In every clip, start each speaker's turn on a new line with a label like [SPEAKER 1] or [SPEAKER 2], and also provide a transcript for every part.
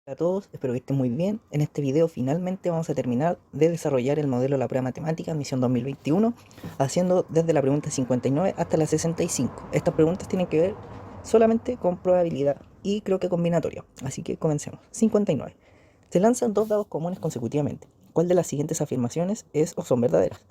[SPEAKER 1] Hola a todos, espero que estén muy bien. En este video finalmente vamos a terminar de desarrollar el modelo de la prueba matemática misión 2021, haciendo desde la pregunta 59 hasta la 65. Estas preguntas tienen que ver solamente con probabilidad y creo que combinatoria, así que comencemos. 59. Se lanzan dos dados comunes consecutivamente. ¿Cuál de las siguientes afirmaciones es o son verdaderas?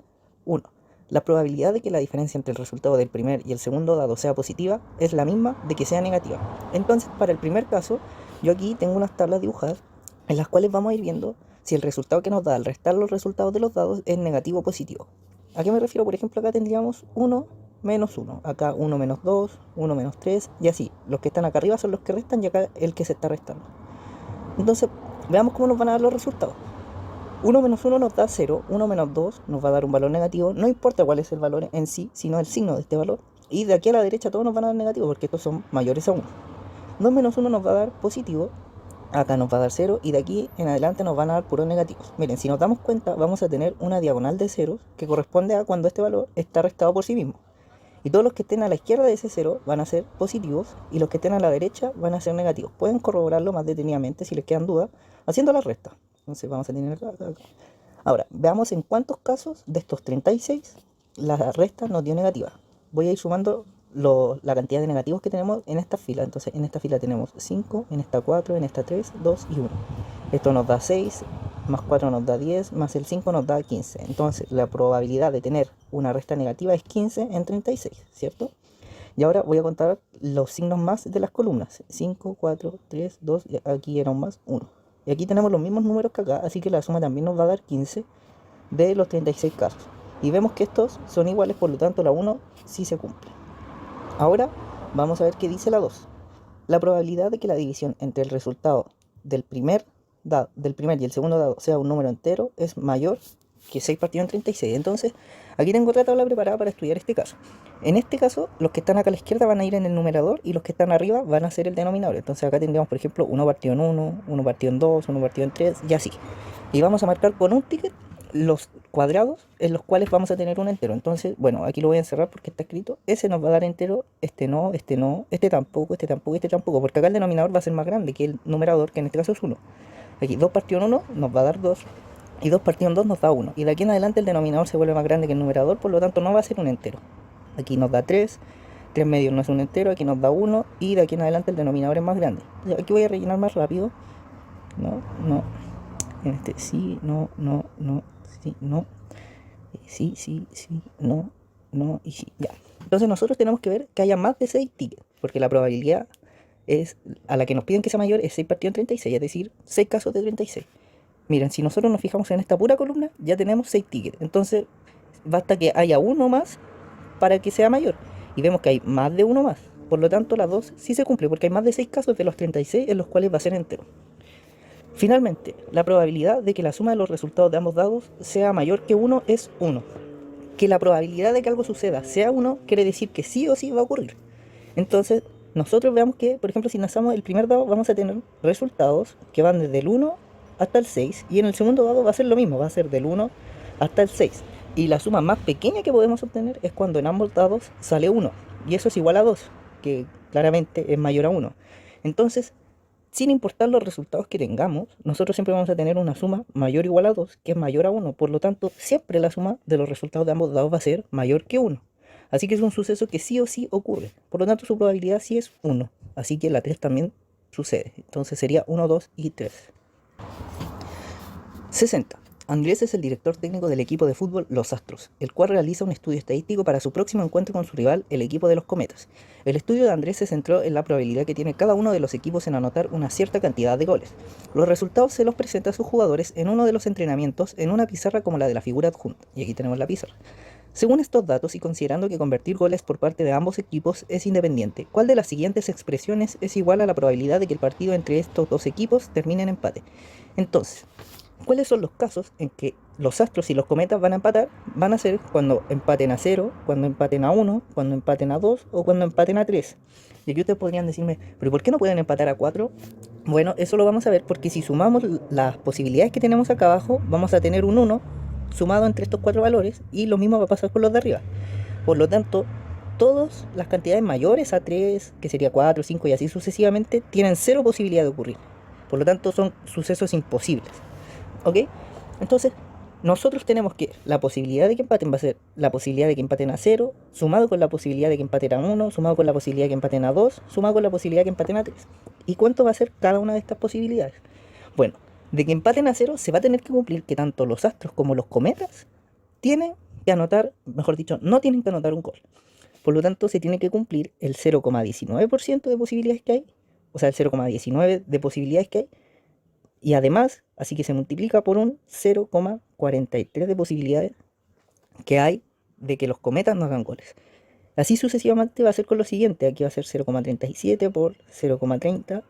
[SPEAKER 1] 1. La probabilidad de que la diferencia entre el resultado del primer y el segundo dado sea positiva es la misma de que sea negativa. Entonces, para el primer caso, yo aquí tengo unas tablas dibujadas en las cuales vamos a ir viendo si el resultado que nos da al restar los resultados de los dados es negativo o positivo. ¿A qué me refiero? Por ejemplo, acá tendríamos 1 menos 1, acá 1 menos 2, 1 menos 3, y así. Los que están acá arriba son los que restan y acá el que se está restando. Entonces, veamos cómo nos van a dar los resultados. 1 menos 1 nos da 0, 1 menos 2 nos va a dar un valor negativo, no importa cuál es el valor en sí, sino el signo de este valor. Y de aquí a la derecha todos nos van a dar negativo porque estos son mayores a 1. 2 menos 1 nos va a dar positivo, acá nos va a dar 0 y de aquí en adelante nos van a dar puros negativos. Miren, si nos damos cuenta vamos a tener una diagonal de ceros que corresponde a cuando este valor está restado por sí mismo. Y todos los que estén a la izquierda de ese 0 van a ser positivos y los que estén a la derecha van a ser negativos. Pueden corroborarlo más detenidamente si les quedan dudas haciendo la resta. Entonces vamos a tener acá. Ahora, veamos en cuántos casos de estos 36 la resta nos dio negativa. Voy a ir sumando la cantidad de negativos que tenemos en esta fila. Entonces en esta fila tenemos 5, en esta 4, en esta 3, 2 y 1. Esto nos da 6, más 4 nos da 10, más el 5 nos da 15. Entonces la probabilidad de tener una resta negativa es 15 en 36, ¿cierto? Y ahora voy a contar los signos más de las columnas. 5, 4, 3, 2, y aquí era un más 1. Y aquí tenemos los mismos números que acá, así que la suma también nos va a dar 15 de los 36 casos. Y vemos que estos son iguales, por lo tanto la 1 sí se cumple. Ahora vamos a ver qué dice la 2. La probabilidad de que la división entre el resultado del primer y el segundo dado sea un número entero es mayor que 6 partido en 36. Entonces, aquí tengo otra tabla preparada para estudiar este caso. En este caso, los que están acá a la izquierda van a ir en el numerador y los que están arriba van a ser el denominador. Entonces acá tendríamos, por ejemplo, 1 partido en 1, 1 partido en 2, 1 partido en 3 y así. Y vamos a marcar con un ticket los cuadrados en los cuales vamos a tener un entero. Entonces, bueno, aquí lo voy a encerrar porque está escrito. Ese nos va a dar entero, este no, este no, este tampoco, este tampoco, este tampoco. Porque acá el denominador va a ser más grande que el numerador, que en este caso es 1. Aquí 2 partido en 1 nos va a dar 2. Y 2 partido en 2 nos da 1. Y de aquí en adelante el denominador se vuelve más grande que el numerador, por lo tanto no va a ser un entero. Aquí nos da 3. 3 medios no es un entero, aquí nos da 1. Y de aquí en adelante el denominador es más grande. Entonces, aquí voy a rellenar más rápido. No, no. En este sí, no, no, no, sí, no. Sí, sí, sí, no, no y sí, ya. Entonces nosotros tenemos que ver que haya más de 6 tickets, porque la probabilidad es a la que nos piden que sea mayor es 6 partido en 36, es decir, 6 casos de 36. Miren, si nosotros nos fijamos en esta pura columna, ya tenemos 6 tickets. Entonces basta que haya uno más para que sea mayor. Y vemos que hay más de uno más. Por lo tanto, la 2 sí se cumple, porque hay más de 6 casos de los 36 en los cuales va a ser entero. Finalmente, la probabilidad de que la suma de los resultados de ambos dados sea mayor que 1 es 1. Que la probabilidad de que algo suceda sea 1 quiere decir que sí o sí va a ocurrir. Entonces, nosotros veamos que, por ejemplo, si lanzamos el primer dado, vamos a tener resultados que van desde el 1 hasta el 6. Y en el segundo dado va a ser lo mismo, va a ser del 1 hasta el 6. Y la suma más pequeña que podemos obtener es cuando en ambos dados sale 1. Y eso es igual a 2, que claramente es mayor a 1. Entonces, sin importar los resultados que tengamos, nosotros siempre vamos a tener una suma mayor o igual a 2, que es mayor a 1. Por lo tanto, siempre la suma de los resultados de ambos dados va a ser mayor que 1. Así que es un suceso que sí o sí ocurre. Por lo tanto, su probabilidad sí es 1. Así que la 3 también sucede. Entonces sería 1, 2 y 3. 60. Andrés es el director técnico del equipo de fútbol Los Astros, el cual realiza un estudio estadístico para su próximo encuentro con su rival, el equipo de los Cometas. El estudio de Andrés se centró en la probabilidad que tiene cada uno de los equipos en anotar una cierta cantidad de goles. Los resultados se los presenta a sus jugadores en uno de los entrenamientos en una pizarra como la de la figura adjunta. Y aquí tenemos la pizarra. Según estos datos y considerando que convertir goles por parte de ambos equipos es independiente, ¿cuál de las siguientes expresiones es igual a la probabilidad de que el partido entre estos dos equipos termine en empate? Entonces, ¿cuáles son los casos en que los Astros y los Cometas van a empatar? Van a ser cuando empaten a 0, cuando empaten a 1, cuando empaten a 2 o cuando empaten a 3. Y aquí ustedes podrían decirme, ¿pero por qué no pueden empatar a 4? Bueno, eso lo vamos a ver porque si sumamos las posibilidades que tenemos acá abajo, vamos a tener un 1 sumado entre estos 4 valores y lo mismo va a pasar con los de arriba. Por lo tanto, todas las cantidades mayores a 3, que sería 4, 5 y así sucesivamente, tienen 0 posibilidad de ocurrir. Por lo tanto, son sucesos imposibles. ¿Ok? Entonces, nosotros tenemos que la posibilidad de que empaten va a ser la posibilidad de que empaten a 0, sumado con la posibilidad de que empaten a 1, sumado con la posibilidad de que empaten a 2, sumado con la posibilidad de que empaten a 3. ¿Y cuánto va a ser cada una de estas posibilidades? Bueno, de que empaten a 0 se va a tener que cumplir que tanto los astros como los cometas tienen que anotar, mejor dicho, no tienen que anotar un gol. Por lo tanto, se tiene que cumplir el 0,19% de posibilidades que hay, o sea, el 0,19 de posibilidades que hay, y además, así que se multiplica por un 0,43 de posibilidades que hay de que los cometas no hagan goles. Así sucesivamente va a ser con lo siguiente. Aquí va a ser 0,37 por 0,30,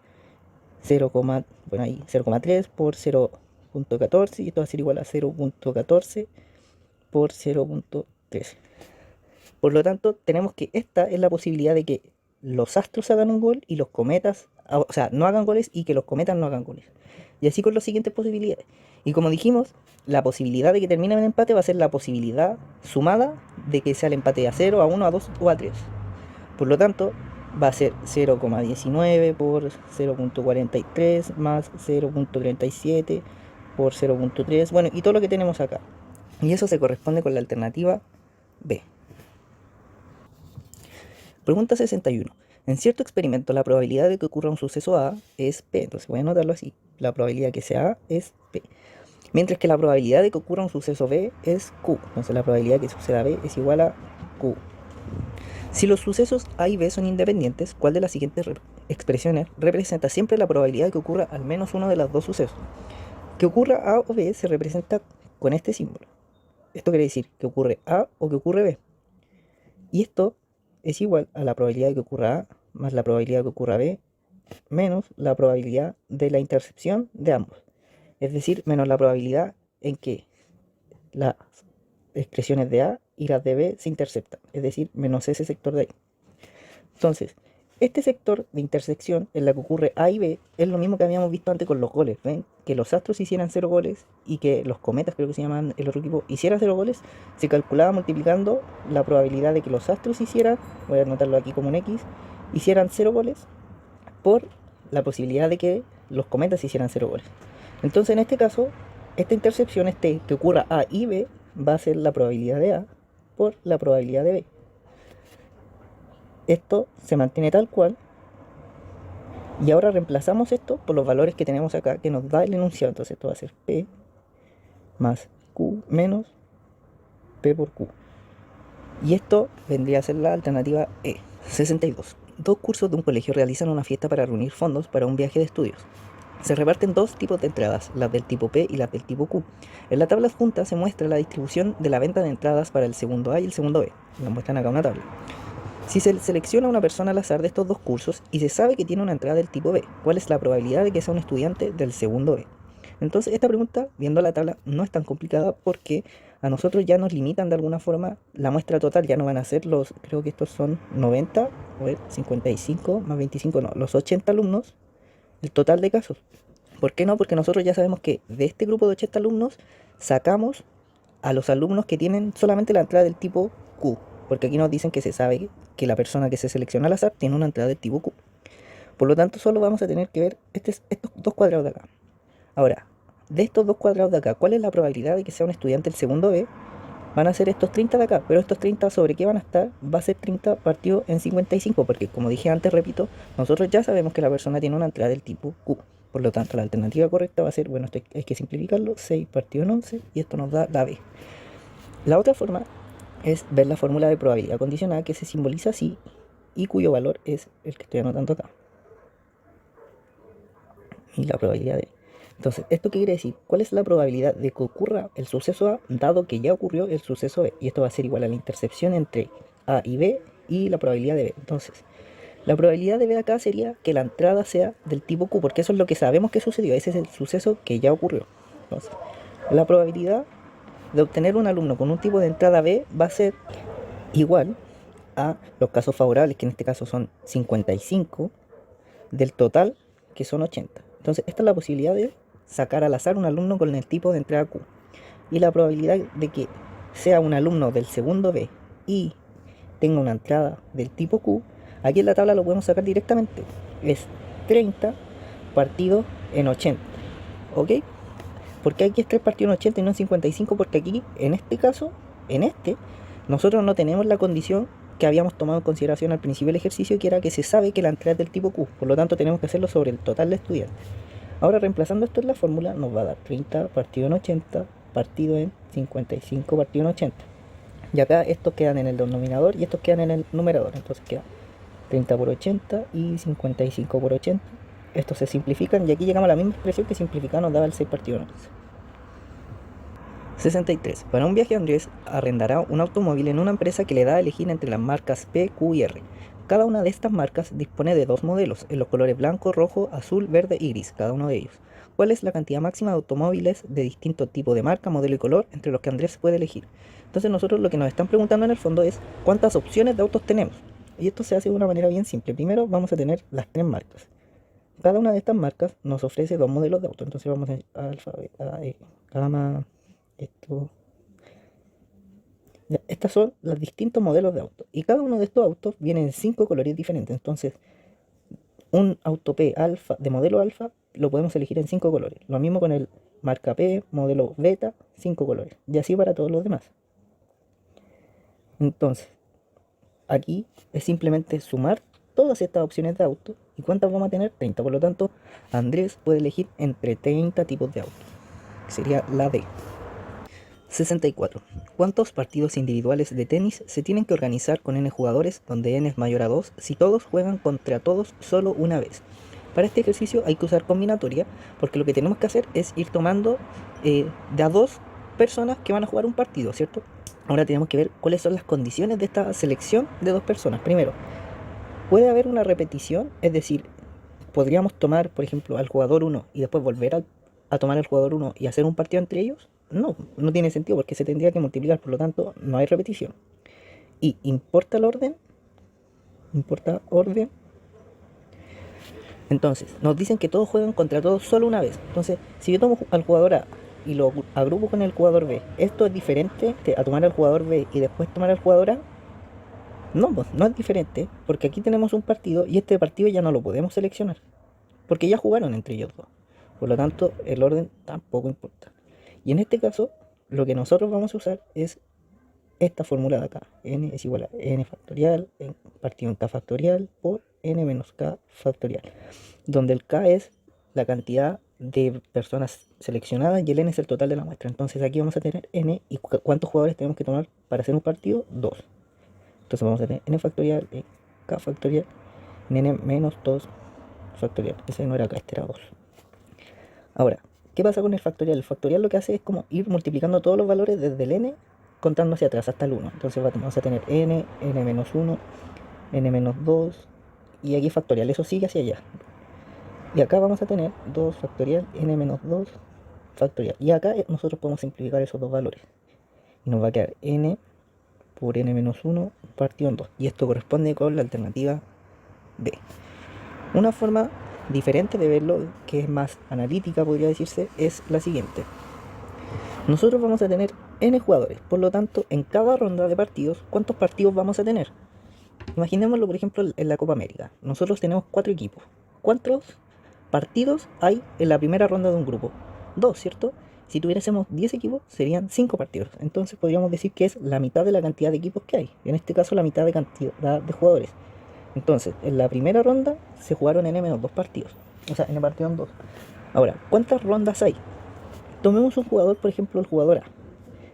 [SPEAKER 1] 0, bueno, ahí 0,3 por 0,14 y esto va a ser igual a 0,14 por 0,13. Por lo tanto, tenemos que esta es la posibilidad de que los astros hagan un gol y los cometas, o sea, no hagan goles y que los cometas no hagan goles. Y así con las siguientes posibilidades. Y como dijimos, la posibilidad de que termine en empate va a ser la posibilidad sumada de que sea el empate a 0, a 1, a 2 o a 3. Por lo tanto, va a ser 0,19 por 0,43 más 0,37 por 0,3. Bueno, y todo lo que tenemos acá. Y eso se corresponde con la alternativa B. Pregunta 61. En cierto experimento, la probabilidad de que ocurra un suceso A es P. Entonces voy a anotarlo así. La probabilidad de que sea A es P. Mientras que la probabilidad de que ocurra un suceso B es Q. Entonces la probabilidad de que suceda B es igual a Q. Si los sucesos A y B son independientes, ¿cuál de las siguientes expresiones representa siempre la probabilidad de que ocurra al menos uno de los dos sucesos? Que ocurra A o B se representa con este símbolo. Esto quiere decir que ocurre A o que ocurre B. Y esto es igual a la probabilidad de que ocurra A más la probabilidad de que ocurra B menos la probabilidad de la intercepción de ambos. Es decir, menos la probabilidad en que las expresiones de A y las de B se interceptan. Es decir, menos ese sector de ahí. Entonces, este sector de intersección en la que ocurre A y B es lo mismo que habíamos visto antes con los goles. ¿Ven? Que los astros hicieran 0 goles y que los cometas, creo que se llaman el otro equipo, hicieran 0 goles, se calculaba multiplicando la probabilidad de que los astros hicieran, voy a anotarlo aquí como un X, hicieran 0 goles por la posibilidad de que los cometas hicieran 0 goles. Entonces, en este caso, esta intercepción, que ocurra A y B, va a ser la probabilidad de A por la probabilidad de B. Esto se mantiene tal cual. Y ahora reemplazamos esto por los valores que tenemos acá, que nos da el enunciado. Entonces esto va a ser P más Q menos P por Q. Y esto vendría a ser la alternativa E. 62. Dos cursos de un colegio realizan una fiesta para reunir fondos para un viaje de estudios. Se reparten dos tipos de entradas, las del tipo P y las del tipo Q. En la tabla adjunta se muestra la distribución de la venta de entradas para el segundo A y el segundo B. Nos muestran acá una tabla. Si se selecciona a una persona al azar de estos dos cursos y se sabe que tiene una entrada del tipo B, ¿cuál es la probabilidad de que sea un estudiante del segundo B? Entonces esta pregunta, viendo la tabla, no es tan complicada porque a nosotros ya nos limitan de alguna forma la muestra total, ya no van a ser los, creo que estos son 90, a ver, 55 más 25, no, los 80 alumnos, el total de casos. ¿Por qué no? Porque nosotros ya sabemos que de este grupo de 80 alumnos sacamos a los alumnos que tienen solamente la entrada del tipo Q, porque aquí nos dicen que se sabe que la persona que se selecciona al azar tiene una entrada del tipo Q. Por lo tanto, solo vamos a tener que ver estos dos cuadrados de acá. Ahora, de estos dos cuadrados de acá, ¿cuál es la probabilidad de que sea un estudiante del segundo B? Van a ser estos 30 de acá, pero estos 30 sobre qué van a estar, va a ser 30 partido en 55, porque como dije antes, repito, nosotros ya sabemos que la persona tiene una entrada del tipo Q. Por lo tanto, la alternativa correcta va a ser, bueno, esto hay que simplificarlo, 6 partido en 11, y esto nos da la B. La otra forma es ver la fórmula de probabilidad condicional que se simboliza así y cuyo valor es el que estoy anotando acá. Y la probabilidad de... Entonces, ¿esto qué quiere decir? ¿Cuál es la probabilidad de que ocurra el suceso A dado que ya ocurrió el suceso B? Y esto va a ser igual a la intercepción entre A y B y la probabilidad de B. Entonces, la probabilidad de B acá sería que la entrada sea del tipo Q, porque eso es lo que sabemos que sucedió. Ese es el suceso que ya ocurrió. Entonces, la probabilidad de obtener un alumno con un tipo de entrada B va a ser igual a los casos favorables, que en este caso son 55, del total, que son 80. Entonces, esta es la posibilidad de sacar al azar un alumno con el tipo de entrada Q. Y la probabilidad de que sea un alumno del segundo B y tenga una entrada del tipo Q, aquí en la tabla lo podemos sacar directamente. Es 30 partidos en 80, ¿ok? ¿Por qué aquí es 3 partidos en 80 y no en 55? Porque aquí, en este caso, nosotros no tenemos la condición que habíamos tomado en consideración al principio del ejercicio, que era que se sabe que la entrada es del tipo Q, por lo tanto tenemos que hacerlo sobre el total de estudiantes. Ahora, reemplazando esto en la fórmula, nos va a dar 30 partidos en 80, partido en 55 partidos en 80. Y acá estos quedan en el denominador y estos quedan en el numerador. Entonces queda 30 por 80 y 55 por 80. Estos se simplifican y aquí llegamos a la misma expresión que simplificada nos daba el 6 partidos en 11. 63. Para un viaje, Andrés arrendará un automóvil en una empresa que le da a elegir entre las marcas P, Q y R. Cada una de estas marcas dispone de 2 modelos, en los colores blanco, rojo, azul, verde y gris, cada uno de ellos. ¿Cuál es la cantidad máxima de automóviles de distinto tipo de marca, modelo y color entre los que Andrés puede elegir? Entonces nosotros lo que nos están preguntando en el fondo es cuántas opciones de autos tenemos. Y esto se hace de una manera bien simple. Primero vamos a tener las 3 marcas. Cada una de estas marcas nos ofrece 2 modelos de auto. Entonces vamos a alfabeto, gama, esto. Ya, estas son los distintos modelos de auto. Y cada uno de estos autos viene en 5 colores diferentes. Entonces, un auto P alfa, de modelo alfa, lo podemos elegir en 5 colores. Lo mismo con el marca P, modelo beta, 5 colores. Y así para todos los demás. Entonces, aquí es simplemente sumar todas estas opciones de auto. ¿Y cuántas vamos a tener? 30. Por lo tanto, Andrés puede elegir entre 30 tipos de autos, que sería la D. 64. ¿Cuántos partidos individuales de tenis se tienen que organizar con n jugadores, donde n es mayor a 2, si todos juegan contra todos solo una vez? Para este ejercicio hay que usar combinatoria, porque lo que tenemos que hacer es ir tomando de a 2 personas que van a jugar un partido, ¿cierto? Ahora tenemos que ver cuáles son las condiciones de esta selección de 2 personas. Primero, puede haber una repetición, es decir, podríamos tomar, por ejemplo, al jugador 1 y después volver a tomar al jugador 1 y hacer un partido entre ellos. No tiene sentido porque se tendría que multiplicar, por lo tanto no hay repetición. Y importa el orden. Entonces, nos dicen que todos juegan contra todos solo una vez. Entonces, si yo tomo al jugador A y lo agrupo con el jugador B, ¿esto es diferente a tomar al jugador B y después tomar al jugador A? No, pues no es diferente, porque aquí tenemos un partido y este partido ya no lo podemos seleccionar, porque ya jugaron entre ellos dos. Por lo tanto, el orden tampoco importa. Y en este caso, lo que nosotros vamos a usar es esta fórmula de acá. N es igual a n factorial partido en k factorial por n menos k factorial. Donde el k es la cantidad de personas seleccionadas y el n es el total de la muestra. Entonces aquí vamos a tener n y ¿cuántos jugadores tenemos que tomar para hacer un partido? 2. Entonces vamos a tener n factorial en k factorial en n menos 2 factorial. Ese no era acá, este era 2. Ahora, ¿qué pasa con el factorial? El factorial lo que hace es como ir multiplicando todos los valores desde el n, contando hacia atrás hasta el 1. Entonces vamos a tener n, n menos 1, n menos 2, y aquí factorial, eso sigue hacia allá. Y acá vamos a tener 2 factorial, n menos 2 factorial. Y acá nosotros podemos simplificar esos dos valores. Y nos va a quedar n por n menos 1 partido en 2. Y esto corresponde con la alternativa B. Una forma diferente de verlo, que es más analítica podría decirse, es la siguiente. Nosotros vamos a tener n jugadores, por lo tanto en cada ronda de partidos, ¿cuántos partidos vamos a tener? Imaginémoslo por ejemplo en la Copa América. Nosotros tenemos 4 equipos. ¿Cuántos partidos hay en la primera ronda de un grupo? 2, ¿cierto? Si tuviésemos 10 equipos serían 5 partidos. Entonces podríamos decir que es la mitad de la cantidad de equipos que hay. En este caso la mitad de cantidad de jugadores. Entonces, en la primera ronda se jugaron n-2 partidos. O sea, n partido en 2. Ahora, ¿cuántas rondas hay? Tomemos un jugador, por ejemplo, el jugador A.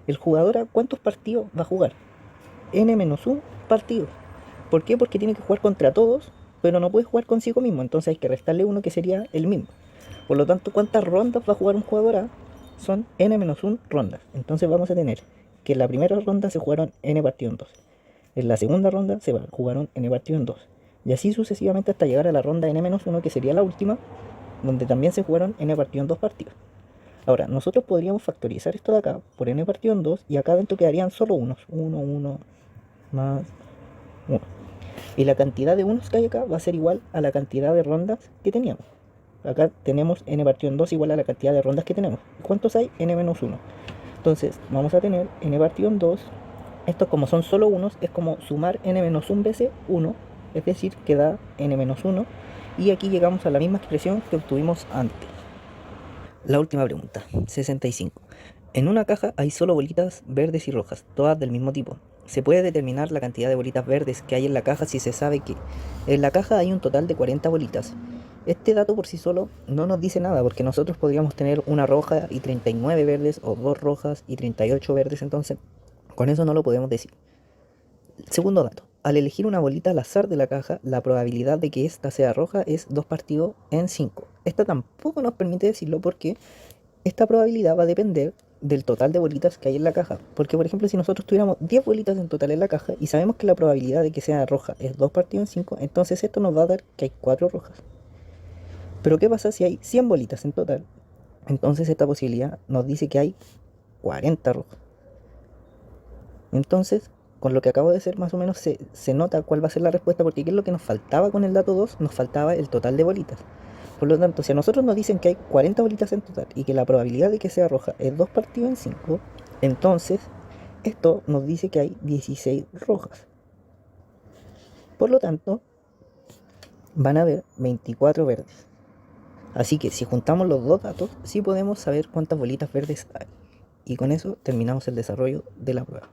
[SPEAKER 1] El jugador A, ¿cuántos partidos va a jugar? n-1 partidos. ¿Por qué? Porque tiene que jugar contra todos, pero no puede jugar consigo mismo. Entonces hay que restarle uno que sería el mismo. Por lo tanto, ¿cuántas rondas va a jugar un jugador A? Son n-1 rondas. Entonces vamos a tener que en la primera ronda se jugaron n partido en 2. En la segunda ronda se jugaron n partido en 2. Y así sucesivamente hasta llegar a la ronda n-1, que sería la última, donde también se jugaron n partido en 2 partidos. Ahora, nosotros podríamos factorizar esto de acá por n partido en 2 y acá dentro quedarían solo unos. 1, 1, más 1. Y la cantidad de unos que hay acá va a ser igual a la cantidad de rondas que teníamos. Acá tenemos n partido en 2 igual a la cantidad de rondas que tenemos. ¿Cuántos hay? n-1. Entonces vamos a tener n partido en 2. Estos como son solo unos, es como sumar n-1 veces 1, es decir, que da n-1. Y aquí llegamos a la misma expresión que obtuvimos antes. La última pregunta, 65. En una caja hay solo bolitas verdes y rojas, todas del mismo tipo. Se puede determinar la cantidad de bolitas verdes que hay en la caja si se sabe que en la caja hay un total de 40 bolitas. Este dato por sí solo no nos dice nada porque nosotros podríamos tener una roja y 39 verdes o dos rojas y 38 verdes, entonces con eso no lo podemos decir. Segundo dato, al elegir una bolita al azar de la caja, la probabilidad de que ésta sea roja es 2 partido en 5. Esta tampoco nos permite decirlo porque esta probabilidad va a depender del total de bolitas que hay en la caja. Porque, por ejemplo, si nosotros tuviéramos 10 bolitas en total en la caja y sabemos que la probabilidad de que sea roja es 2 partido en 5, entonces esto nos va a dar que hay 4 rojas. Pero ¿qué pasa si hay 100 bolitas en total? Entonces esta posibilidad nos dice que hay 40 rojas. Entonces, con lo que acabo de hacer, más o menos se nota cuál va a ser la respuesta, porque ¿qué es lo que nos faltaba con el dato 2? Nos faltaba el total de bolitas. Por lo tanto, si a nosotros nos dicen que hay 40 bolitas en total y que la probabilidad de que sea roja es 2 partido en 5, entonces esto nos dice que hay 16 rojas. Por lo tanto, van a haber 24 verdes. Así que si juntamos los dos datos, sí podemos saber cuántas bolitas verdes hay. Y con eso terminamos el desarrollo de la prueba.